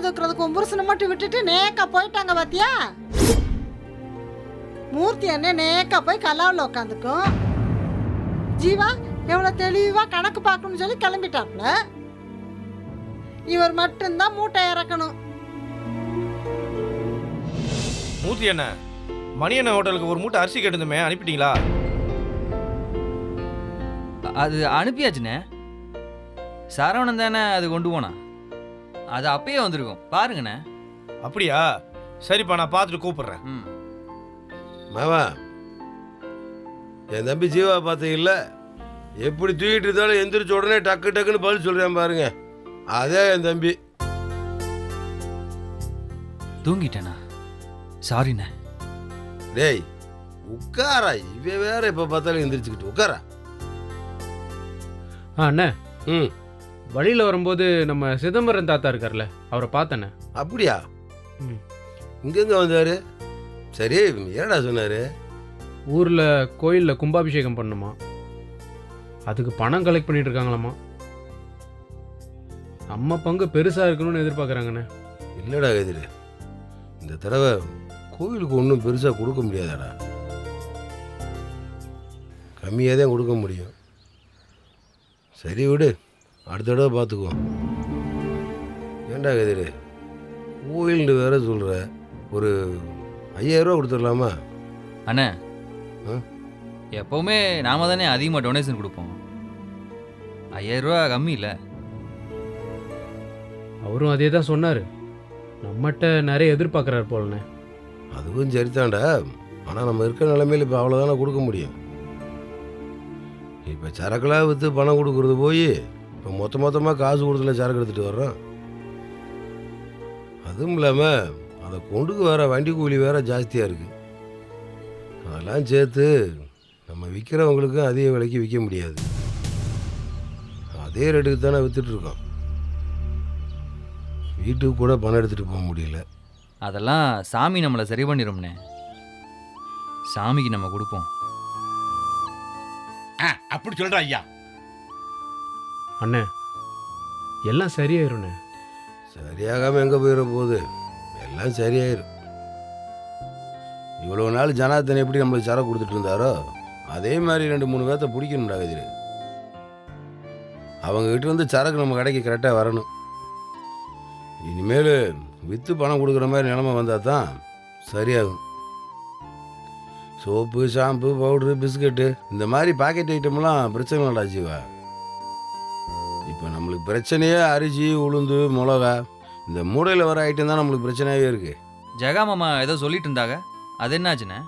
தூக்குறதுக்கு புருஷனை மட்டும் விட்டுட்டு நேக்கா போயிட்டாங்க பாத்தியா? மூர்த்தி என்ன நேக்கா போய் கல்லாவில் உட்காந்துக்கும். ஜீவா எவ்வளவு தெளிவா கணக்கு பார்க்கணும்னு சொல்லி கிளம்பிட்டாப்ல. இவர் மட்டும்தான் மூட்டை இறக்கணும். மூர்த்தி என்ன மணியண்ண ஹோட்டலுக்கு ஒரு மூட்டை அரிசி கேட்டுமே, அனுப்பிட்டீங்களா? அது அனுப்பியாச்சுண்ணே. சரவணன் தானே அது கொண்டு போனா. அது அப்பயே வந்திருக்கும் பாருங்கண்ணே. அப்படியா? சரிப்பா, நான் பார்த்துட்டு கூப்பிடுறேன். ம். மாமா, என் தம்பி ஜீவா பார்த்தீங்கல்ல, எப்படி தூக்கிட்டு இருந்தாலும் எந்திரிச்ச உடனே டக்கு டக்குன்னு பதில் சொல்றேன் பாருங்க. அதே என் தம்பி. தூங்கிட்டேனா? சாரிண்ணே. டேய் உட்காரா, இவ வேற இப்ப பார்த்தாலும் எந்திரிச்சுக்கிட்டு உட்காரா. அண்ணே, ம், வழியில் வரும்போது நம்ம சிதம்பரம் தாத்தா இருக்கார்ல, அவரை பார்த்தண்ணே. அப்படியா? ம். இங்கெங்க வந்தாரு? சரி, ஏடா சொன்னாரு? ஊரில் கோயிலில் கும்பாபிஷேகம் பண்ணணுமா, அதுக்கு பணம் கலெக்ட் பண்ணிட்டு இருக்காங்களாமா. நம்ம பங்கு பெருசாக இருக்கணும்னு எதிர்பார்க்குறாங்கண்ணே. இல்லடா எதிரி, இந்த தடவை கோயிலுக்கு ஒன்றும் பெருசாக கொடுக்க முடியாதாடா. கம்மியாக தான் கொடுக்க முடியும். சரி விடு, அடுத்த தடவை பார்த்துக்குவோம். ஏண்டா எதிரி, கோயில்னு வேற சொல்கிற, ஒரு 5000 ரூபா கொடுத்துடலாமா? அண்ணே, ஆ? எப்போவுமே நாம தானே அதிகமாக டொனேஷன் கொடுப்போம். 5000 ரூபா கம்மி இல்லை. அவரும் அதே தான் சொன்னார். நம்மகிட்ட நிறைய எதிர்பார்க்குறாரு போலண்ணே. அதுவும் சரிதான்டா, ஆனால் நம்ம இருக்கிற நிலைமையில் இப்போ அவ்வளோதானே கொடுக்க முடியும். இப்போ சரக்கெல்லாம் விற்று பணம் கொடுக்குறது போய் இப்போ மொத்தமாக காசு கொடுத்துல சரக்கு எடுத்துகிட்டு வர்றோம். அதுவும் இல்லாமல் அதை கொண்டுக்கு வேற வண்டி கூலி வேற ஜாஸ்தியாக இருக்குது. அதெல்லாம் சேர்த்து நம்ம விற்கிறவங்களுக்கும் அதிக விலைக்கு விற்க முடியாது. அதே ரேட்டுக்கு தானே விற்றுட்ருக்கோம். வீட்டுக்கு கூட பணம் எடுத்துகிட்டு போக முடியல. அதெல்லாம் சாமி நம்மளை சரி பண்ணிடும்ண்ணே. சாமிக்கு நம்ம கொடுப்போம். அப்படி சொல்ற ஐயா. அண்ணே, எல்லாம் சரியாயிருண்ணே. சரியாகாமல் எங்கே போயிட போகுது, எல்லாம் சரியாயிரும். இவ்வளோ நாள் ஜனார்தன் எப்படி நம்மளுக்கு சரக்கு கொடுத்துட்டு இருந்தாரோ அதே மாதிரி 2-3 பேர்த்த பிடிக்கணும்டா கதிர். அவங்ககிட்ட இருந்து சரக்கு நம்ம கடைக்கு கரெக்டாக வரணும். இனிமேல் விற்று பணம் கொடுக்குற மாதிரி நிலமை வந்தால் தான் சரியாகும். சோப்பு, ஷாம்பு, பவுட்ரு, பிஸ்கட்டு இந்த மாதிரி பாக்கெட் ஐட்டம்லாம் பிரச்சனை இல்லைடா ஜீவா. இப்போ நம்மளுக்கு பிரச்சனையே அரிசி, உளுந்து, மிளகா, இந்த மூடையில் வர ஐட்டம் தான் நம்மளுக்கு பிரச்சனையாகவே இருக்குது. ஜெகா மாமா ஏதோ சொல்லிட்டு இருந்தாங்க, அது என்னாச்சுண்ணே?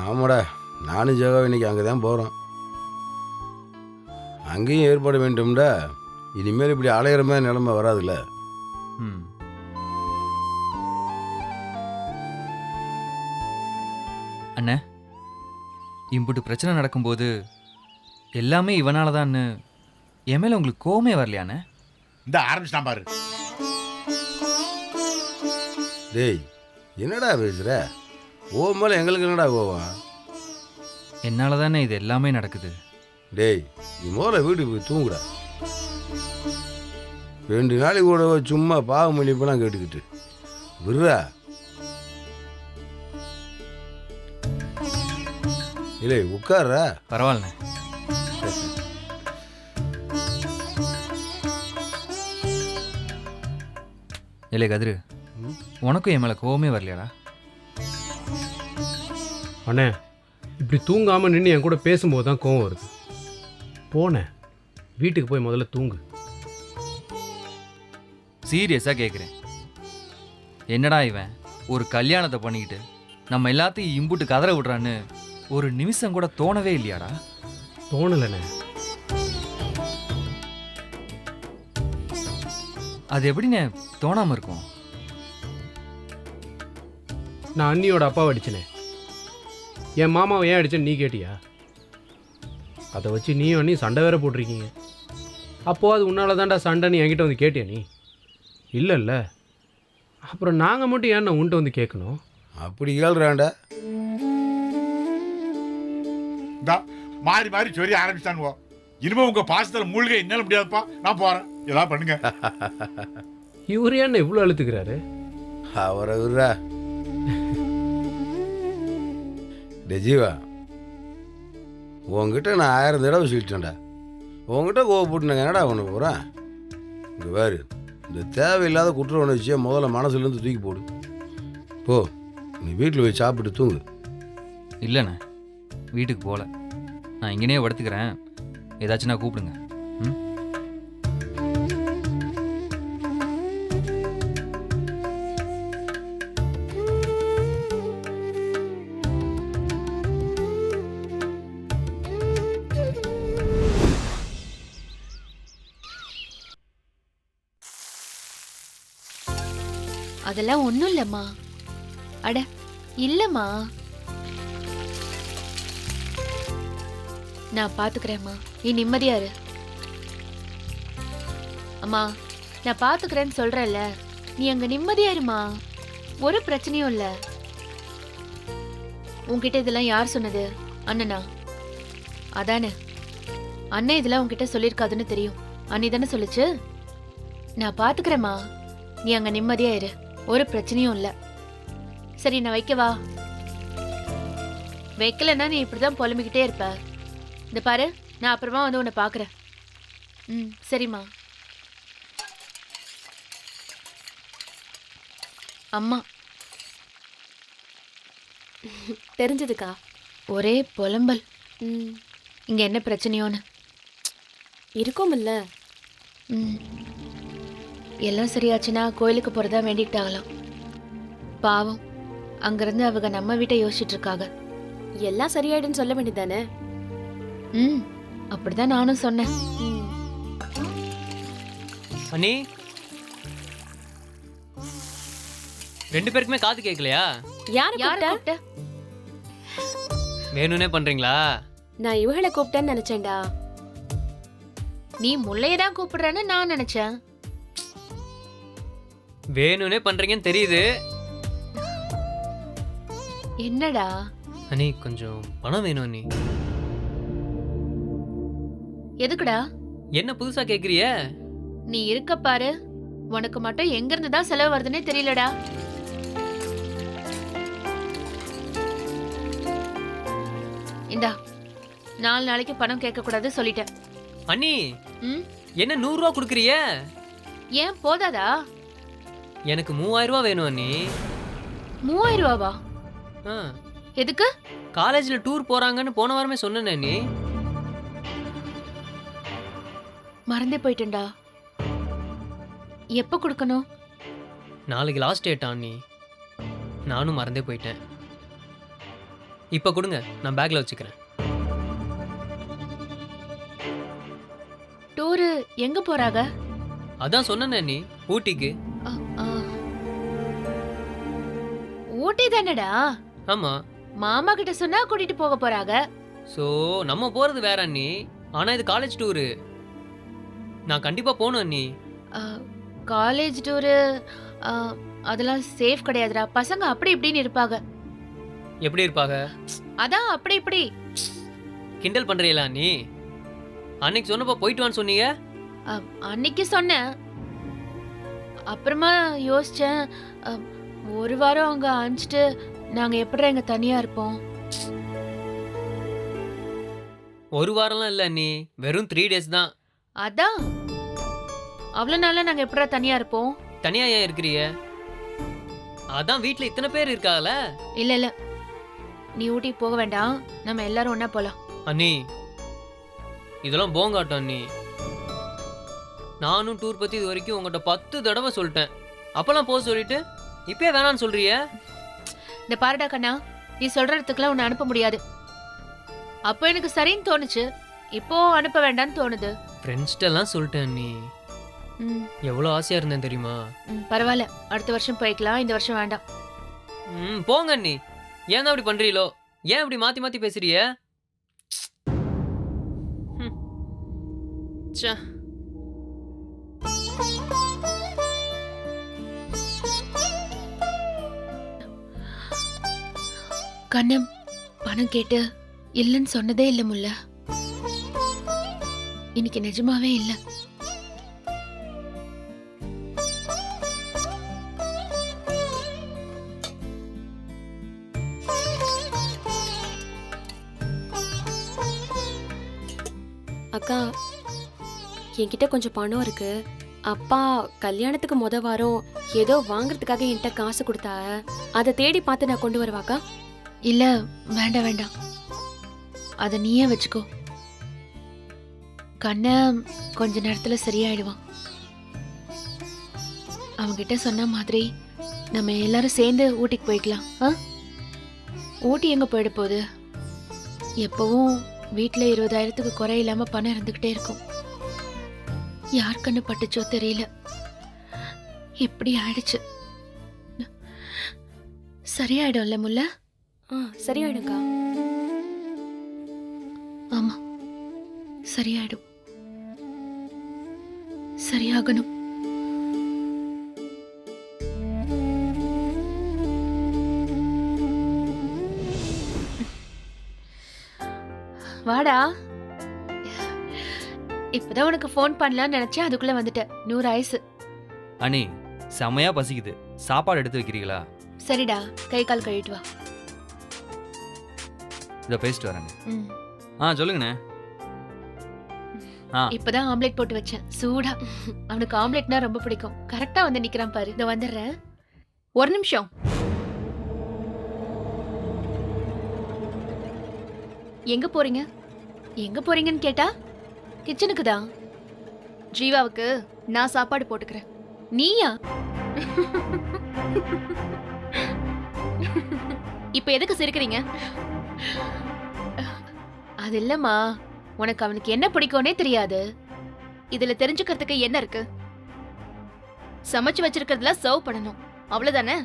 ஆமாடா, நானும் ஜெகா இன்னைக்கு அங்கே தான் போகிறோம். அங்கேயும் ஏற்பாடு வேண்டும்டா. இனிமேல் இப்படி அலையிற மாதிரி நிலைமை வராதுல்ல. ம். அண்ணே, இம்புட்டு பிரச்சனை நடக்கும்போது எல்லாமே இவனால தான்னு என் மேலே உங்களுக்கு கோவமே வரலையாண்ணே? இந்த ஆரம்பிச்சிட்டான் பாரு. டேய் என்னடா பேசுகிற? ஓ மேலே எங்களுக்கு என்னடா கோவம்? என்னால் தானே இது எல்லாமே நடக்குது. டேய் நீ முதல்ல வீட்டுக்கு போய் தூங்குடா. 2 நாளைக்கு கூட சும்மா பாவ மன்னிப்பெல்லாம் கேட்டுக்கிட்டு விடுறா. இல்லை உட்கார்றா. பரவாயில்லண்ணே. இல்லை கதிரு, உனக்கும் என் மேலே கோவமே வரலையாடா? அண்ணே, இப்படி தூங்காமல் நின்று என் கூட பேசும்போது தான் கோவம் வருது. போனேன், வீட்டுக்கு போய் முதல்ல தூங்கு. சீரியஸாக கேட்குறேன். என்னடா இவன் ஒரு கல்யாணத்தை பண்ணிக்கிட்டு நம்ம எல்லாத்தையும் இம்புட்டு கதற விடுறான்னு ஒரு நிமிஷம் கூட தோணவே இல்லையாடா? தோணலைண்ணே. அது எப்படிண்ணே தோணாமல் இருக்கும்? நான் அண்ணியோட அப்பாவை அடிச்சனே, என் மாமாவை ஏன் அடிச்சேன்னு நீ கேட்டியா? அதை வச்சு நீயும் அண்ணி சண்டை வேற போட்டிருக்கீங்க. அப்போது அது உன்னால தான்டா சண்டைன்னு என்கிட்ட வந்து கேட்டியா நீ? இல்லைல்ல, அப்புறம் நாங்கள் மட்டும் ஏன் உன்ட்ட வந்து கேட்கணும்? அப்படி கேள்றாண்டா. மாறி மாறி சொல்லி ஆரம்பிச்சிட்டானுவோ. இனிமே உங்க பாசத்துல மூழ்க என்னால முடியாதுப்பா, நான் போறேன். ஏதாவது பண்ணுங்க. இவரு என்ன இவ்வளோ அழுத்துக்கிறாரு? அவரை விடுறா. டே ஜீவா, உங்ககிட்ட நான் 1000 தடவை சொல்லிட்டேன்டா. உங்ககிட்ட கோவப்பட்டு நான் என்னடா பண்ண போகிறேன்? இங்கே வேறு இந்த தேவையில்லாத குற்ற உணர்ச்சியை முதல்ல மனசுலேருந்து தூக்கி போடு. போ, நீ வீட்டில் போய் சாப்பிட்டு தூங்கு. இல்லைண்ணே, வீட்டுக்கு போகல. நான் இங்கேனே படுத்துக்கிறேன். ஏதாச்சும் நான் கூப்பிடுங்க. ம். அதெல்லாம் ஒண்ணும் இல்லம்மா. அட இல்லம்மா, நான் பாத்துக்கிறேம்மா, நீ நிம்மதியா இரு. அம்மா, நான் பாத்துக்கிறேன்னு சொல்றேன்ல, நீ அங்க நிம்மதியா இருமா. ஒரு பிரச்சனையும் இல்ல. உன்கிட்ட இதெல்லாம் யார் சொன்னது? அண்ணனா? அதானே, அண்ணன் இதெல்லாம் உன்கிட்ட சொல்லியிருக்காதுன்னு தெரியும். அண்ணி தானே சொல்லுச்சு. நான் பாத்துக்கிறேம்மா, நீ அங்க நிம்மதியா இரு. ஒரு பிரச்சனையும் இல்ல. சரி, நான் வைக்கவா? வைக்கலன்னா நீ இப்படிதான் புலம்பிக்கிட்டே இருப்ப. இந்த பாரு, நான் அப்புறமா வந்து உன்னை பாக்குறேன். ம், சரிம்மா. அம்மா தெரிஞ்சதுக்கா? ஒரே புலம்பல். இங்க என்ன பிரச்சனையோன்னு. இருக்கும்ல. ம், எல்லாம் சரியாச்சுன்னா கோயிலுக்கு போறதா வேண்டிக்கிட்டாங்களாம். பாவம், அங்கிருந்து அவங்க நம்ம வீட்டை யோசிச்சுட்டு இருக்காங்க. எல்லாம் சரியாயிடுன்னு சொல்ல வேண்டியதானே? ம், அப்படிதான் நானும் சொன்னேன். அண்ணி, 2 பேருக்குமே காது கேட்கலையா? யாரை யாரை கூப்பிட்ட? கூப்பிட்ட? வேணும்னே பண்றீங்களா? நான் இவகளை கூப்பிட்டேன்னு நினைச்சேன்டா. நீ முல்லையதான் கூப்பிடுறேன்னு நான் நினைச்சேன். வேணும்னே பண்றீங்கன்னு தெரியுது. என்னடா? அண்ணி, கொஞ்சம் பணம் வேணும் அண்ணி. எதுக்குடா? என்ன புதுசா கேக்குறிய? நீ இருக்க பாரு, உனக்கு மட்டும் எங்க இருந்து தான் செலவு வருதுன்னே தெரியலடா. இந்தா, 4 நாளைக்கு பணம் கேட்க கூடாது சொல்லிட்டேன். அண்ணி, ம், என்ன 100 ரூபா கொடுக்குறிய? ஏன் போதாதா? எனக்கு 3000 ரூபா வேணும் அண்ணி. 3000 ரூபாவா? ஆ, எதுக்கு? காலேஜ்ல டூர் போறாங்கன்னு போன வாரமே சொன்னேனே அண்ணி. மறந்தே போயிட்டேன்டா. எப்ப கொடுக்கணும்? நாளைக்கு லாஸ்ட் டேட்டா அண்ணி. நானும் மறந்தே போயிட்டேன். இப்ப கொடுங்க, நான் பேக்ல வச்சுக்கிறேன். டூரு எங்க போறாங்க? அதான் சொன்னேனே அண்ணி, ஊட்டிக்கு. அ, ஆ. ஊட்டி தானடா? ஆமா. மாமா கிட்ட சொன்னா கூட்டிட்டு போக போறாங்க. ஸோ நம்ம போறது வேற அண்ணி. ஆனா இது காலேஜ் டூரு. நான் கண்டிப்பா போகணும் அண்ணி. காலேஜ் டூரு அதெல்லாம் சேஃப் கிடையாதுடா. பசங்க அப்படி இப்படின்னு இருப்பாங்க. எப்படி இருப்பாங்க? அதான் அப்படி இப்படி. கிண்டல் பண்றீங்களா அண்ணி? அன்னைக்கு சொன்னப்போ போயிட்டு வான்னு சொன்னீங்க. அன்னைக்கு சொன்னேன், அப்புறமா யோசிச்சேன். ஒரு வாரம் அங்க அனுப்பிச்சிட்டு நாங்க எப்படி இங்க தனியா இருப்போம்? ஒரு வாரம்லாம் இல்லை அண்ணி, வெறும் 3 days தான். அதான், அவ்வளவு நாளா நாங்க எப்படா தனியா இருப்போம்? தனியா ஏன் இருக்கிறீங்க? அதான் வீட்ல இத்தனை பேர் இருக்காங்கல்ல. இல்ல இல்ல, நீ ஊட்டி போக வேண்டாம், நம்ம எல்லாரும் ஒண்ணா போலாம். அண்ணி, இதெல்லாம் போங்காட்டம் அண்ணி. நானும் டூர் பத்தி இது வரைக்கும் உங்கள்கிட்ட 10 தடவை சொல்லிட்டேன். அப்பெல்லாம் போக சொல்லிட்டு இப்பயே வேணான்னு சொல்றிய. இந்த பாருடா கண்ணா, நீ சொல்றதுக்குலாம் உன்னை அனுப்ப முடியாது. அப்போ எனக்கு சரின்னு தோணுச்சு, இப்போ அனுப்ப வேண்டாம்னு தோணுது. ஃப்ரெண்ட்ஸ்டெல்லாம் சொல்லிட்டேன் அண்ணி. ம், எவ்வளோ ஆசையா இருந்தேன் தெரியுமா? பரவாயில்ல, அடுத்த வருஷம் போய்க்கலாம், இந்த வருஷம் வேண்டாம். போங்க அண்ணி. ஏன் தான் அப்படி பண்றீங்களோ? ஏன் இப்படி மாத்தி மாத்தி பேசுறிய? ச்சே. கண்ணம் பணம் கேட்டு இல்லைன்னு சொன்னதே இல்லை முல்ல. இன்னைக்கு நிஜமாவே இல்லை. அக்கா என்கிட்ட கொஞ்சம் பணம் இருக்கு. அப்பா கல்யாணத்துக்கு வாரம் ஏதோ வாங்குறதுக்காக என்கிட்ட காசு கொடுத்தா, அதை தேடி பார்த்து நான் கொண்டு வருவாக்கா. இல்ல வேண்டாம் வேண்டாம், அத நீயே வச்சுக்கோ. கண்ண கொஞ்ச நேரத்துல சரியாயிடுவான். அவன்கிட்ட சொன்ன மாதிரி நம்ம எல்லாரும் சேர்ந்து ஊட்டிக்கு போய்க்கலாம். ஊட்டி எங்க போயிட போகுது? எப்பவும் வீட்டுல 20,000க்கு குறை இல்லாம பணம் இருந்துகிட்டே இருக்கும். யார் கண்ணு பட்டுச்சோ தெரியல, இப்படி ஆயிடுச்சு. சரியாயிடும்ல முல்ல? சரியாயிடும்க்கா. ஆமா, சரியாயிடும். சரியாகணும். வாடா. இப்பதான் உனக்கு ஃபோன் பண்ணலாம்னு நினைச்சேன், அதுக்குள்ள வந்துட்ட. 100 ஆயுசு. அண்ணி செமையா பசிக்குது, சாப்பாடு எடுத்து வைக்கிறீங்களா? சரிடா, கை கால் கழுவிட்டு வா. இதை பேசிட்டு வரேங்க. ம். சொல்லுங்கண்ணே. இப்பதான் ஆம்லெட் போட்டு வச்சேன், சூடா. அவனுக்கு ஆம்லெட்னா ரொம்ப பிடிக்கும். கரெக்டா வந்து நிக்கிறான் பாரு. இதோ வந்துடுறேன். ஒரு நிமிஷம். எங்க போறீங்க? எங்க போறீங்கன்னு கேட்டா கிச்சனுக்கு தான். ஜீவாவுக்கு நான் சாப்பாடு போட்டுக்கிறேன். நீயா? இப்ப எதுக்கு சிரிக்கிறீங்க? அது இல்லம்மா, உனக்கு அவனுக்கு என்ன பிடிக்கும்னே தெரியாது. இதுல தெரிஞ்சுக்கிறதுக்கு என்ன இருக்கு? சமைச்சு வச்சிருக்கிறதுல சர்வ் பண்ணணும், அவ்வளவுதானே?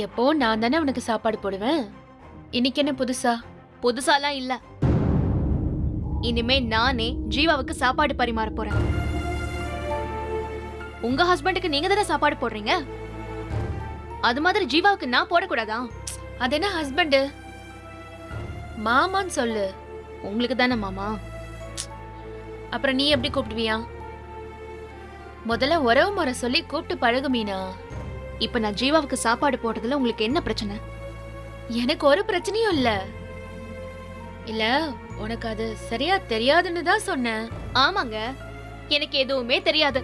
எப்போ நான் தானே அவனுக்கு சாப்பாடு போடுவேன். இன்னைக்கு என்ன புதுசா? புதுசாலாம் இல்ல. இனிமே நானே ஜீவாவுக்கு சாப்பாடு பரிமாற போறேன். உங்க ஹஸ்பண்டுக்கு நீங்க தானே சாப்பாடு போடுறீங்க, அது மாதிரி ஜீவாவுக்கு நான் போடக்கூடாதா? அது என்ன ஹஸ்பண்ட்? மாமான்னு சொல்லு. உங்களுக்கு தானே மாமா. அப்புறம் நீ எப்படி கூப்பிடுவியா? முதல்ல உறவு முறை சொல்லி கூப்பிட்டு பழகு மீனா. இப்ப நான் ஜீவாவுக்கு சாப்பாடு போடுறதுல உங்களுக்கு என்ன பிரச்சனை? எனக்கு ஒரு பிரச்சனையும் இல்ல. இல்ல, உனக்கு அது சரியா தெரியாதுன்னு தான் சொன்னேன். ஆமாங்க, எனக்கு எதுவுமே தெரியாது.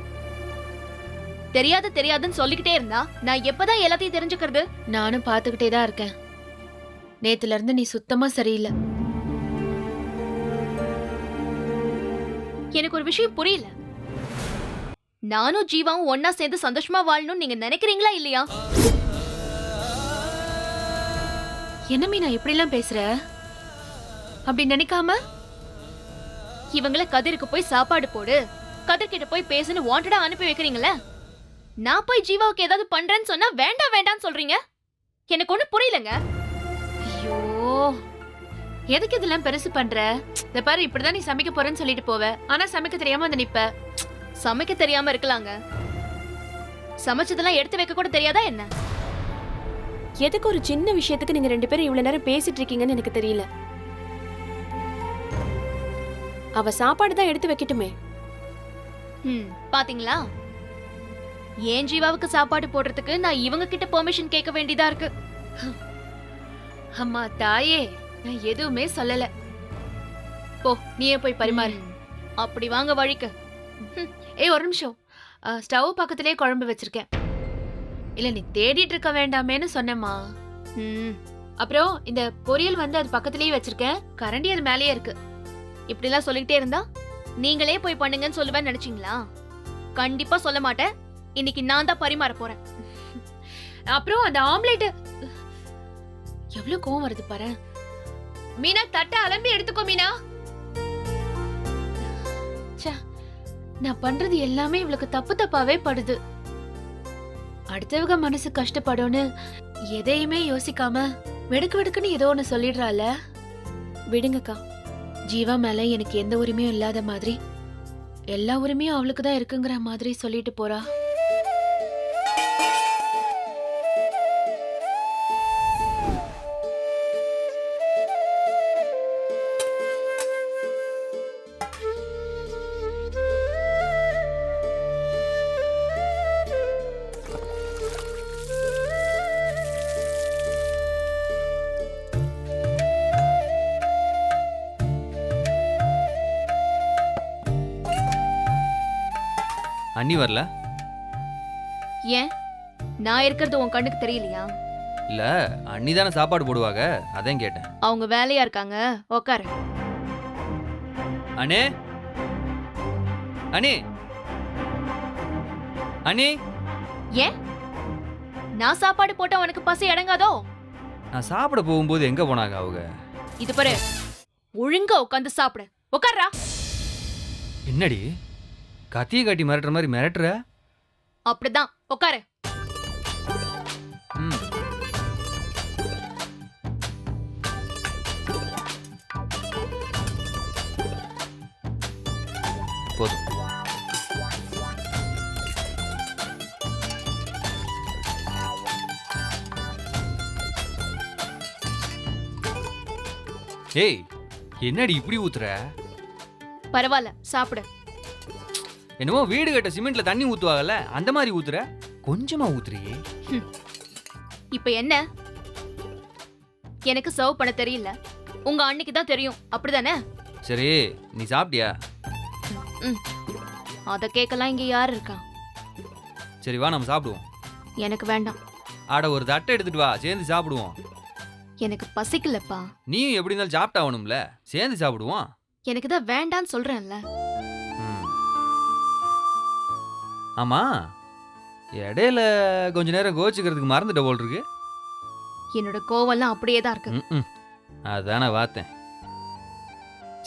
தெரியாதுன்னு சொல்லிக்கிட்டே இருந்தா நான் எப்பதான் எல்லாத்தையும் தெரிஞ்சுக்கிறது? நானும் பாத்துக்கிட்டே தான் இருக்கேன். நேத்துல இருந்து நீ சுத்தமா சரியில்லை. எனக்கு ஒரு விஷயம் புரியல. நானும் ஜீவாவும் ஒன்னா சேர்ந்து சந்தோஷமா வாழணும்னு நீங்க நினைக்கிறீங்களா இல்லையா? என்ன மீனா இப்படி எல்லாம் பேசுற? அப்படி நினைக்காம இவங்கள கதிருக்கு போய் சாப்பாடு போடு, கதிர்கிட்ட போய் பேசுன்னு வாண்டடா அனுப்பி வைக்கிறீங்களே. நான் போய் ஜீவாவுக்கு ஏதாவது பண்றேன்னு சொன்னா வேண்டாம் வேண்டாம்னு சொல்றீங்க. எனக்கு ஒண்ணு புரியலங்க. ஐயோ, எதுக்கு இதெல்லாம் பெருசு பண்ற? இந்த பாரு, இப்படிதான் நீ சமைக்க போறேன்னு சொல்லிட்டு போவ, ஆனா சமைக்க தெரியாம வந்து நிப்ப. சமைக்க தெரியாம இருக்கலாங்க, சமைச்சதெல்லாம் எடுத்து வைக்க கூட தெரியாதா என்ன? எதுக்கு ஒரு சின்ன விஷயத்துக்கு நீங்க 2 பேரும் இவ்வளவு நேரம் பேசிட்டு இருக்கீங்கன்னு எனக்கு தெரியல. அவ சாப்பாடு தான் எடுத்து வைக்கட்டுமே. பாத்தீங்களா, ஏன் ஜீவாவுக்கு சாப்பாடு போடுறதுக்கு நான் இவங்க கிட்ட பெர்மிஷன் கேட்க வேண்டியதா இருக்கு. அம்மா தாயே, நான் எதுவுமே சொல்லல. போ, நீயே போய் பரிமாறு. அப்படி வாங்க வழிக்கு. ஏய், ஒரு நிமிஷம். ஸ்டவ் பக்கத்திலே குழம்பு வச்சிருக்கேன். இல்ல, நீ தேடிட்டு இருக்க வேண்டாமேன்னு சொன்னேம்மா. அப்புறம் இந்த பொரியல் வந்து அது பக்கத்திலேயே வச்சிருக்கேன், கரண்டி அது மேலேயே இருக்கு. இப்படி எல்லாம் சொல்லிக்கிட்டே இருந்தா நீங்களே போய் பண்ணுங்கன்னு சொல்லுவேன்னு நினைச்சீங்களா? கண்டிப்பா சொல்ல மாட்டேன். இன்னைக்கு நான் தான் பரிமாற போறேன். அப்புறம் அந்த ஆம்லேட், எவ்வளவு கோவம் வருது பாரு. மீனா, தட்ட அலம்பி எடுத்துக்கோ மீனா. நான் பண்றது எல்லாமே இவளுக்கு தப்பு தப்பாவே படுது. அடுத்தவங்க மனசு கஷ்டப்படும்னு எதையுமே யோசிக்காம வெடுக்கு வெடுக்குன்னு ஏதோ ஒண்ணு சொல்லிடுறாள். விடுங்கக்கா. ஜீவா மேல எனக்கு எந்த உரிமையும் இல்லாத மாதிரி எல்லா உரிமையும் அவளுக்கு தான் இருக்குங்கிற மாதிரி சொல்லிட்டு போறா. அண்ணி வரல? ஏன் நான் இருக்கிறது உன் கண்ணுக்கு தெரியலையா? இல்ல அண்ணி தானே சாப்பாடு போடுவாங்க, அதான் கேட்டேன். அவங்க வேலையா இருக்காங்க, உக்காரு. அண்ணே, அண்ணே, அண்ணே. ஏன் நான் சாப்பாடு போட்டா உனக்கு பசி அடங்காதோ? நான் சாப்பிட போகும்போது எங்க போனாங்க அவங்க? இது பாரு, ஒழுங்கா உட்காந்து சாப்பிடு. உட்கார்றா. என்னடி கத்தியை காட்டி மிரட்டுற மாதிரி மிரட்டுற? அப்படிதான், உட்காரு. ம். போதும். ஏய், என்னடி இப்படி ஊத்துற? பரவாயில்ல, சாப்பிடு. என்னமோ வீடு கட்ட சிமெண்ட்ல தண்ணி ஊத்துவாங்கல்ல, அந்த மாதிரி ஊத்துற. கொஞ்சமா ஊத்துறியே. இப்ப என்ன? எனக்கு சர்வ் பண்ண தெரியல, உங்க அன்னைக்கு தான் தெரியும், அப்படிதானே? சரி, நீ சாப்பிட்டியா? அத கேட்கலாம் இங்க யார் இருக்கா? சரி வா, நம்ம சாப்பிடுவோம். எனக்கு வேண்டாம். ஆட ஒரு தட்டை எடுத்துட்டு வா, சேர்ந்து சாப்பிடுவோம். எனக்கு பசிக்கலப்பா. நீயும் எப்படி இருந்தாலும் சாப்பிட்டாகணும்ல, சேர்ந்து சாப்பிடுவோம். எனக்கு தான் வேண்டான்னு சொல்றேன்ல. ம். ஆமா, இடையில கொஞ்ச நேரம் கோச்சிக்கிறதுக்கு மறந்துட்ட போல் இருக்கு. என்னோட கோவம்லாம் அப்படியே தான் இருக்கு. ம். அதான் நான் பார்த்தேன்.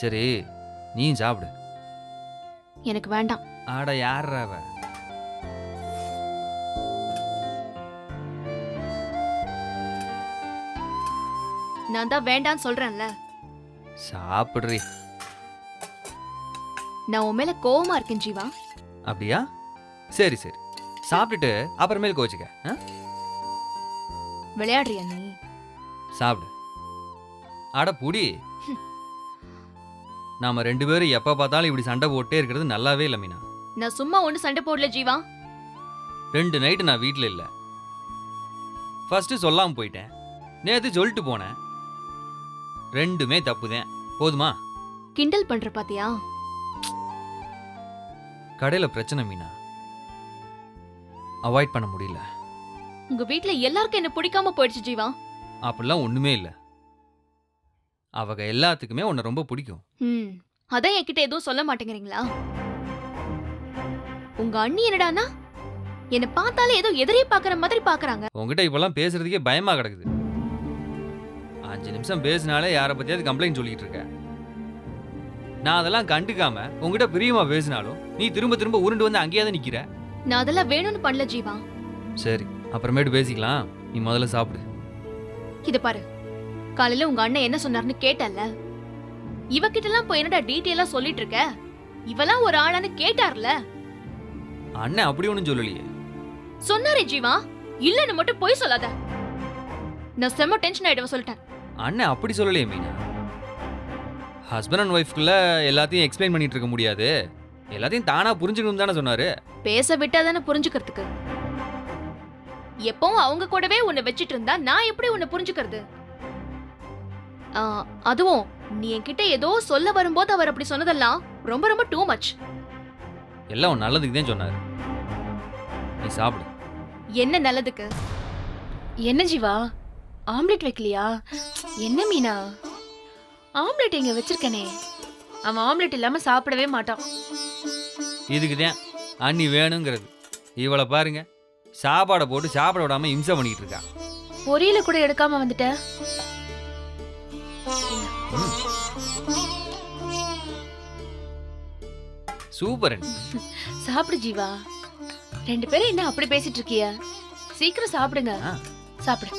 சரி, நீயும் சாப்பிடு. எனக்கு வேண்டாம். ஆட யார்ராவ? நான் தான் வேண்டான்னு சொல்றேன்ல. சாப்பிடுறி. நான் உன் மேல கோவமா இருக்கேன் ஜீவா. அப்படியா? சரி சரி, சாப்பிட்டுட்டு அப்புறமேல் கோச்சிக்க. ஆ? விளையாடுறியா நீ? சாப்பிடு. அட புடி. நாம 2 பேரும் எப்ப பார்த்தாலும் இப்படி சண்டை போட்டே இருக்கிறது நல்லாவே இல்லை மீனா. நான் சும்மா ஒண்ணு சண்டை போடல ஜீவா. 2 நைட்டு நான் வீட்டில் இல்லை. ஃபர்ஸ்ட் சொல்லாம போயிட்டேன், நேத்து சொல்லிட்டு போனேன். 2மே தப்புதான். போதுமா? கிண்டல் பண்ற பாத்தியா? கடையில பிரச்சனை மீனா, அவாய்ட் பண்ண முடியல. உங்க வீட்ல எல்லாருக்கும் என்ன பிடிக்காம போயிடுச்சு ஜீவா. அப்படிலாம் ஒண்ணுமே இல்லை. அவங்க எல்லாத்துக்குமே உன்னை ரொம்ப பிடிக்கும். அதான் என்கிட்ட எதுவும் சொல்ல மாட்டேங்கிறீங்களா? உங்க அண்ணி என்னடானா என்ன பார்த்தாலே ஏதோ எதிரே பாக்குற மாதிரி பாக்குறாங்க. உங்ககிட்ட இப்பெல்லாம் பேசுறதுக்கே பயமா கிடக்குது. 5 நிமிஷம் பேசினாலே யாரை பத்தியாவது கம்ப்ளைண்ட் சொல்லிட்டு இருக்க. நான் அதெல்லாம் கண்டுக்காம உங்ககிட்ட பிரியமா பேசினாலும் நீ திரும்ப திரும்ப உருண்டு வந்து அங்கேயே தான் நிக்கிற. நான் அதெல்லாம் வேணும்னு பண்ணல ஜீவா. சரி, அப்புறமேட்டு பேசிக்கலாம். நீ முதல்ல சாப்பிடு. இது பாரு, காலையில உங்க அண்ணன் என்ன சொன்னார்னு கேட்டல்ல. இவகிட்ட எல்லாம் போய் என்னடா டீட்டெயிலா சொல்லிட்டு இருக்க? இவெல்லாம் ஒரு ஆளான்னு கேட்டார்ல. அண்ணன் அப்படி ஒண்ணும் சொல்லலையே. சொன்னாரே ஜீவா, இல்லன்னு மட்டும் போய் சொல்லாத. நான் செம்ம டென்ஷன் ஆயிடுவ சொல்லிட்டேன். அண்ணன் அப்படி சொல்லலையே மீனா. ஹஸ்பண்ட் அண்ட் ஒய்ஃப்குள்ள எல்லாத்தையும் எக்ஸ்பிளைன் பண்ணிட்டு இருக்க முடியாது, எல்லாத்தையும் தானா புரிஞ்சுக்கணும் தானே சொன்னாரு. பேச விட்டா தானே புரிஞ்சுக்கிறதுக்கு. எப்பவும் அவங்க கூடவே உன்னை வச்சிட்டு இருந்தா நான் எப்படி உன்னை புரிஞ்சுக்கிறது? அதுவும் நீ என்கிட்ட ஏதோ சொல்ல வரும்போது அவர் அப்படி சொன்னதெல்லாம் ரொம்ப ரொம்ப டூ மச். எல்லாம் உன் நல்லதுக்கு தான் சொன்னாரு. நீ சாப்பிடு. என்ன நல்லதுக்கு? என்ன ஜீவா, ஆம்லெட் வைக்கலையா? என்ன மீனா, ஆம்லெட் இங்க வச்சிருக்கனே. அவன் ஆம்லெட் இல்லாம சாப்பிடவே மாட்டான். இதுக்கு தான் அண்ணி வேணுங்கிறது. இவளை பாருங்க, சாப்பாடை போட்டு சாப்பிட விடாம இம்சை பண்ணிட்டு இருக்கா. பொரியல கூட எடுக்காம வந்துட்ட. சூப்பர். சாப்பிடு ஜீவா. 2 பேரும் என்ன அப்படி பேசிட்டு இருக்கிய? சீக்கிரம் சாப்பிடுங்க. சாப்பிடு.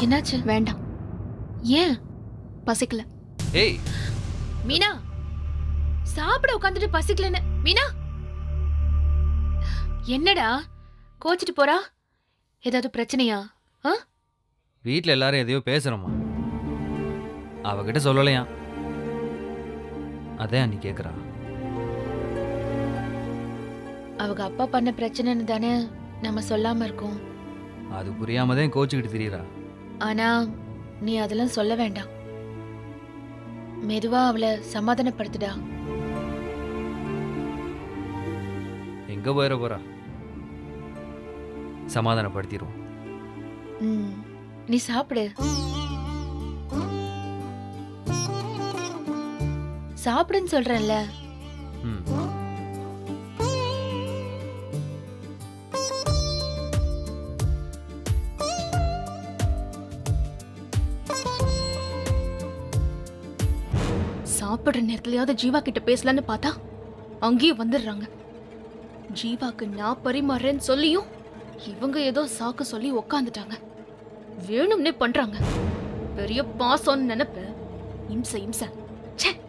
என்னாச்சு? வேண்டாம். ஏன்? பசிக்கல. ஏய் மீனா, சாப்பிட உட்காந்துட்டு பசிக்கலன்னு. மீனா, என்னடா கோச்சிட்டு போறா? ஏதாவது பிரச்சனையா? வீட்டில் எல்லாரும் எதையோ பேசுறோமா, அவகிட்ட சொல்லலையா, அதான் நீ கேக்குறா. அவங்க அப்பா பண்ண பிரச்சனைன்னு தானே நம்ம சொல்லாம இருக்கோம். அது புரியாம தான் கோச்சுக்கிட்டு திரியறா. ஆனா நீ அதெல்லாம் சொல்ல வேண்டாம். மெதுவா அவளை சமாதானப்படுத்துடா. எங்கே போயிட போகிறா? சமாதானப்படுத்திடுவோம். ம், நீ சாப்பிடு. சாப்பிடுன்னு சொல்றேன்ல. ம். சாப்பிடுற நேரத்துலயாவது ஜீவா கிட்ட பேசலான்னு பார்த்தா அங்கேயும் வந்துடுறாங்க. ஜீவாக்கு நான் பரிமாறுறேன்னு சொல்லியும் இவங்க ஏதோ சாக்கு சொல்லி உக்காந்துட்டாங்க. வேணும்னே பண்றாங்க. பெரிய பாசம்னு நினைப்ப. இம்சை இம்சை. ச்சே.